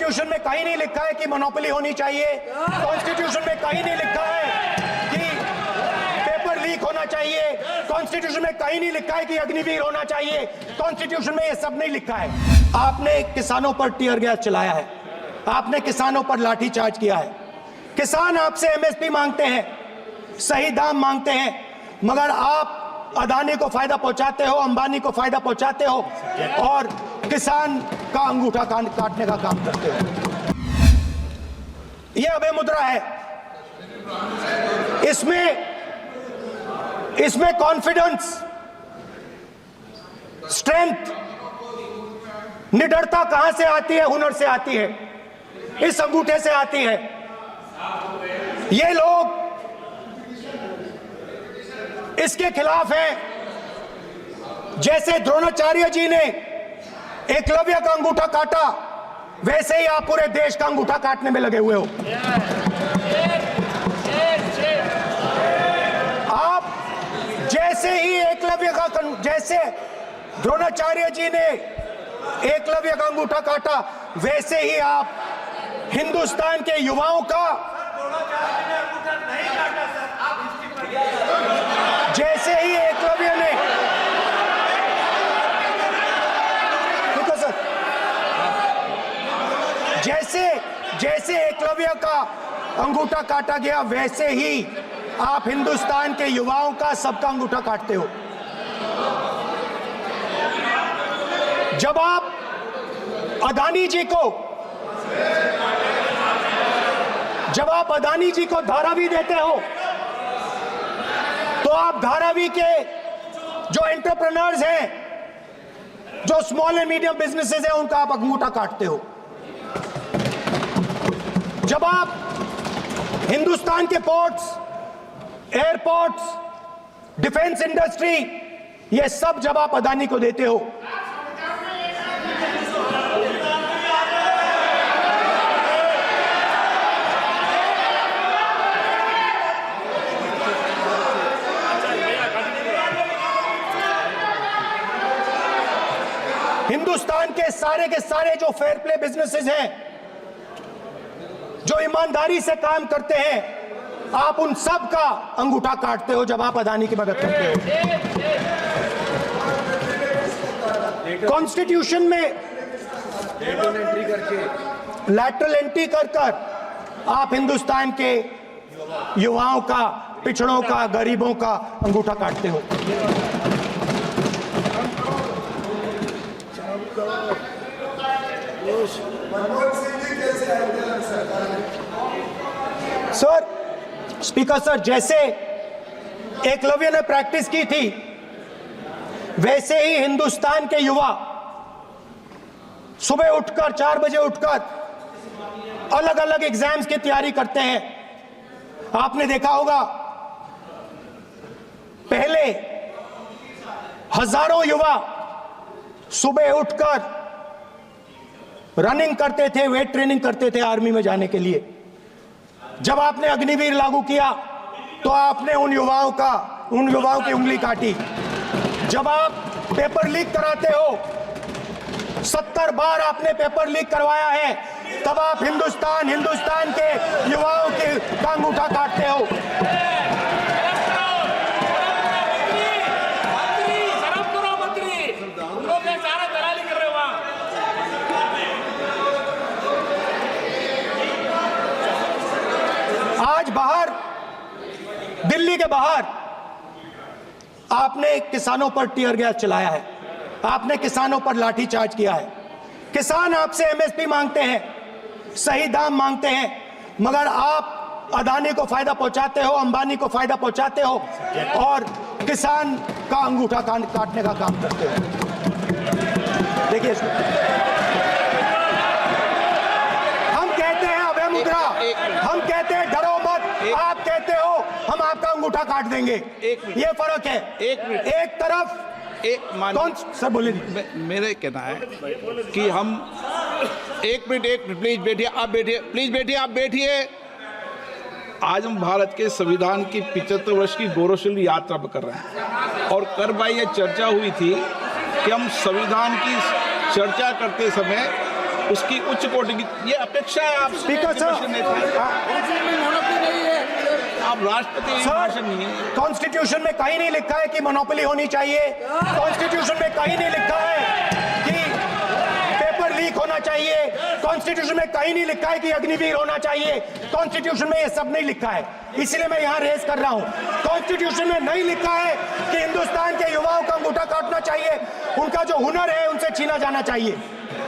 Constitution में कहीं नहीं लिखा है कि मोनोपोली होनी चाहिए। कॉन्स्टिट्यूशन में कहीं नहीं लिखा है कि पेपर लीक होना चाहिए। कॉन्स्टिट्यूशन में कहीं नहीं लिखा है कि अग्निवीर होना चाहिए। कॉन्स्टिट्यूशन में ये सब नहीं लिखा है। आपने किसानों पर टीयर गैस चलाया है, आपने किसानों पर लाठीचार्ज किया है। किसान आपसे एमएसपी मांगते हैं, सही दाम मांगते हैं, मगर आप अदानी को फायदा पहुंचाते हो, अंबानी को फायदा पहुंचाते हो और किसान का अंगूठा काटने का काम करते हो। यह अभय मुद्रा है। इसमें कॉन्फिडेंस, स्ट्रेंथ, निडरता कहां से आती है? हुनर से आती है, इस अंगूठे से आती है। ये लोग इसके खिलाफ हैं। जैसे द्रोणाचार्य जी ने एकलव्य का अंगूठा काटा, वैसे ही आप पूरे देश का अंगूठा काटने में लगे हुए हो। आप जैसे ही एकलव्य का, जैसे द्रोणाचार्य जी ने एकलव्य का अंगूठा काटा, वैसे ही आप हिंदुस्तान के युवाओं का, जैसे ही एकलव्य ने, देखो सर, जैसे एकलव्य का अंगूठा काटा गया, वैसे ही आप हिंदुस्तान के युवाओं का, सबका अंगूठा काटते हो। जब आप अदानी जी को धारावी देते हो, तो आप धारावी के जो एंटरप्रेन्योर्स हैं, जो स्मॉल एंड मीडियम बिजनेसेस हैं, उनका आप अंगूठा काटते हो। जब आप हिंदुस्तान के पोर्ट्स, एयरपोर्ट्स, डिफेंस इंडस्ट्री, ये सब जब आप अदानी को देते हो, हिंदुस्तान के सारे जो फेयर प्ले बिजनेसेस हैं, जो ईमानदारी से काम करते हैं, आप उन सब का अंगूठा काटते हो जब आप अदानी की मदद करते हो। कॉन्स्टिट्यूशन में लैटरल एंट्री कर आप हिंदुस्तान के युवाओं का, पिछड़ों का, गरीबों का अंगूठा काटते हो। सर, स्पीकर सर, जैसे एकलव्य ने प्रैक्टिस की थी, वैसे ही हिंदुस्तान के युवा सुबह उठकर 4 बजे उठकर अलग अलग एग्जाम्स की तैयारी करते हैं। आपने देखा होगा, पहले हजारों युवा सुबह उठकर रनिंग करते थे, वेट ट्रेनिंग करते थे आर्मी में जाने के लिए। जब आपने अग्निवीर लागू किया, तो आपने उन युवाओं की उंगली काटी। जब आप पेपर लीक कराते हो, 70 बार आपने पेपर लीक करवाया है, तब आप हिंदुस्तान के युवाओं के अंगूठा काटते हो। आज बाहर, दिल्ली के बाहर, आपने किसानों पर टीयर गैस चलाया है, आपने किसानों पर लाठीचार्ज किया है। किसान आपसे एमएसपी मांगते हैं, सही दाम मांगते हैं, मगर आप अदानी को फायदा पहुंचाते हो, अंबानी को फायदा पहुंचाते हो और किसान का अंगूठा काटने का काम करते हो। देखिए, हम कहते हैं अभय मुद्रा, हम कहते हैं डरो मत, आप कहते हो हम आपका अंगूठा काट देंगे। ये फर्क है। एक तरफ कौन सर बोले, मेरे कहना है कि हम एक मिनट प्लीज बैठिए, आप बैठिए, प्लीज बैठिए, आप बैठिए। आज हम भारत के संविधान की 75 वर्ष की गौरवशाली यात्रा कर रहे हैं और कर भाई ये चर्चा हुई थी कि हम संविधान की चर्चा करते समय उसकी उच्च कोटि की ये अपेक्षा है आप स्पीकर सर, आप राष्ट्रपति भाषण नहीं है। कॉन्स्टिट्यूशन में कहीं नहीं लिखा है कि मोनोपोली होनी चाहिए। कॉन्स्टिट्यूशन में कहीं नहीं लिखा है कि पेपर लीक होना चाहिए। कॉन्स्टिट्यूशन में कहीं नहीं लिखा है कि अग्निवीर होना चाहिए। कॉन्स्टिट्यूशन में ये सब नहीं लिखा है, इसलिए मैं यहाँ रेज कर रहा हूँ। कॉन्स्टिट्यूशन में नहीं लिखा है कि हिंदुस्तान के युवाओं का अंगूठा काटना चाहिए, उनका जो हुनर है उनसे छीना जाना चाहिए।